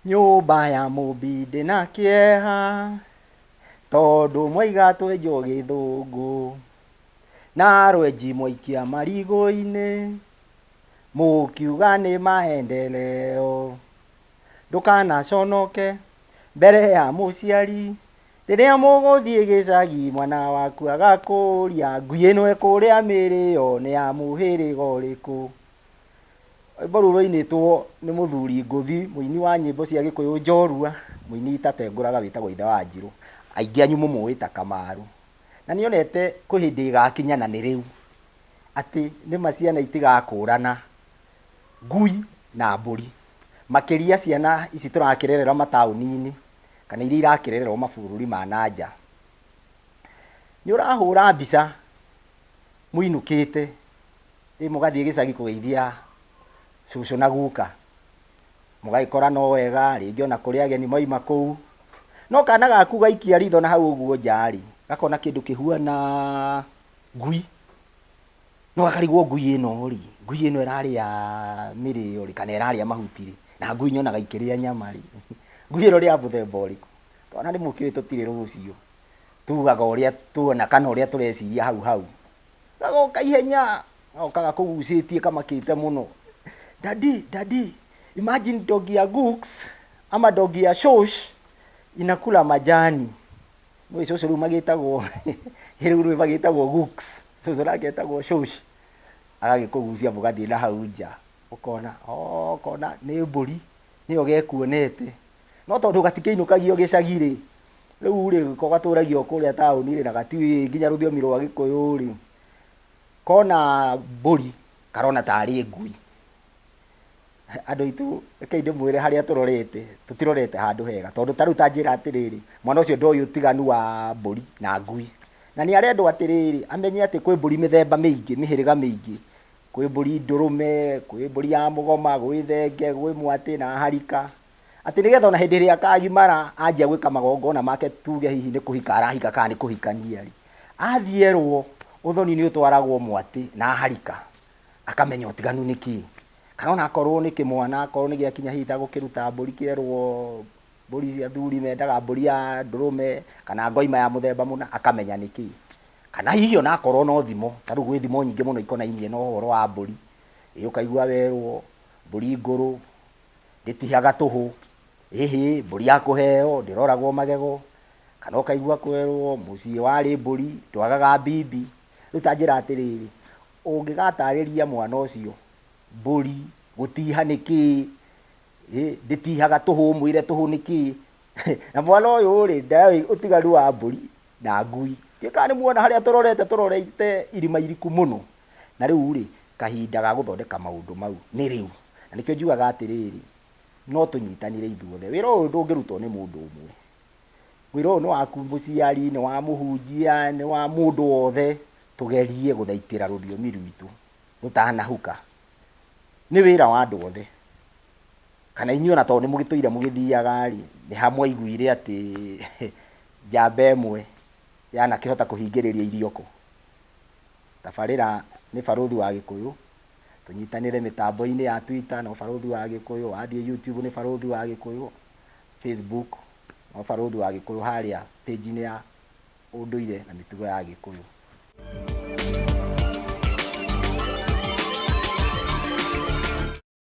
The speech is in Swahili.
Nyũmba ya mũmbi ndĩna kĩeha, tondũ mwaiga twenjwo gĩthũngũ, na rwenji mwaikia marigũ-inĩ, mũkiuga nĩ maendeleo. Ndũkanaconoke mbere ya mũciari, rĩrĩa mũgũthiĩ gĩcagi mwana waku agakũria, ngui ĩno ĩkũrĩa mĩrĩo nĩ ya mũhĩrĩga ũrĩkũ? Rwĩmbo rũrũ rũinĩtwo nĩ mũthuri ngũthi, mũini wa nyĩmbo cia Gĩkũyũ njorua, mũini itatengũraga wĩtagwo Ithe wa Njirũ, aingĩ anyu mũmũĩ ta Kamaru. Na nĩonete kwĩ hĩndĩ ĩgakinya na nĩ rĩu, atĩ nĩma ciana itigakũrana ngui na mbũri, makĩria ciana ici tũrakĩrerera mataũni-inĩ kana iria irakĩrererwo mabũrũri ma nanja. Nĩũrahũra mbica mũinũkĩte, rĩu mũgathiĩ gĩcagi kũgeithia cũcũ na guka, mũgagĩkora no wega, rĩngĩ ona kũrĩ ageni mauma kũu, no kana gaku gaikia ritho na hau ũguo nja-rĩ, gakona kĩndũ kĩhuana ngui, no gakarigwo ngui ĩno-rĩ, ngui ĩno ĩrarĩa mĩrĩo-rĩ kana ĩrarĩa mahuti-rĩ, na ngui nyonaga ikĩrĩa nyama-rĩ, ngui ĩno nĩ ya mũthemba ũrĩkũ? Twana nĩmũkĩũĩ tũtirĩ rũciũ, tugaga ũrĩa tuona kana ũrĩa tũreciria hau hau. Gagoka ihenya, gagoka gakũgucĩtie kamakĩte mũno. Daddy, imagine dogi ya Gux ama dogi ya Shosh inakula majani. Mwĩ cũcũ rĩu magĩtagwo, rĩu magĩtagwo Gux, cũcũ nake etagwo Shosh. Agagĩkũgucia mũgathiĩ na hau nja, ũkona ũkona nĩ mbũri, nĩyo gekuonete. No tondũ gatikĩinũkagio gĩcagi-rĩ, rĩu-rĩ ko gatũragio kũrĩa taũni-rĩ na gatiũĩ nginya rũthiomi rwa Gĩkũyũ-rĩ, kona mbũri karona tarĩ ngui. Andũ aitũ rekei ndĩmwĩre harĩa tũrorete, tũtirorete handũ hega, tondũ ta rĩu ta njĩra atĩrĩrĩ, mwana ũcio ndoĩ ũtiganu wa mbũri na ngui, na nĩ arendwo atĩrĩrĩ amenye atĩ kwĩ mbũri mĩthemba mĩingĩ, mĩhĩrĩga mĩingĩ, kwĩ mbũri ndũrũme, kwĩ mbũri ya mũgoma, gwĩ thenge, gwĩ mwatĩ na harika, atĩ nĩgetha ona hĩndĩ ĩrĩa akagimara anjia gwĩka magongona make, tuge hihi nĩ kũhika arahika kana nĩ kũhikania-rĩ, athiĩ erwo ũthoni nĩ ũtwaragwo mwatĩ na harika, akamenya ũtiganu nĩ kĩĩ. Kana ona akorwo nĩ kĩmwana, akorwo nĩ gĩakinya ihinda gũkĩruta mbũri, kĩerwo mbũri cia athuri mendaga mbũri ya ndũrũme kana ngoima ya mũthemba mũna, akamenya nĩ kĩĩ. Kana hihi ona akorwo no thimo, ta rĩu gwĩ thimo nyingĩ mũno ikonainie na ũhoro wa mbũri, ũkaigua werwo mbũri ngũrũ ndĩtihaga tũhũ, ĩhĩ mbũri ya kũheo ndĩroragwo magego, kana ũkaigua kwerwo mũciĩ warĩ mbũri ndwagaga bibi. Rĩu ta njĩra atĩrĩrĩ, ũngĩgatarĩria mwana ũcio mbũri gũtiha nĩ kĩĩ, ndĩtihaga tũhũ, ũmwĩre tũhũ nĩ kĩĩ, na mwana ũyũ-rĩ ndoĩ ũtiganu wa mbũri na ngui. Ndiũĩ kana nĩmuona harĩa tũrorete irima iriku mũno, na rĩu-rĩ kahinda ga gũthondeka maũndũ mau nĩ rĩu, na nĩkĩo njugaga atĩrĩrĩ, no tũnyitanĩre ithuothe. Wĩra ũyũ ndũngĩrutwo nĩ mũndũ ũmwe, wĩra ũyũ nĩ waku mũciari, nĩ wa mũhunjia, nĩ wa mũndũ wothe. Tũgerie gũthaitĩra rũthiomi rwitũ rũtanahuka, nĩ wĩra wa andũ othe. Kana inyuĩ ona tondũ nĩmũgĩtũire mũgĩthiaga-rĩ, nĩ ha mwaiguire atĩ njamba ĩmwe yanakĩhota kũhingĩrĩria irioko. Tabarĩra nĩ barũthi wa Gĩkũyũ, tũnyitanĩre mĩtambo-inĩ ya Twitter no barũthi wa Gĩkũyũ, wathiĩ YouTube nĩ barũthi wa Gĩkũyũ, Facebook no barũthi wa Gĩkũyũ, harĩa page-inĩ ya ũndũire na mĩtugo ya Gĩkũyũ.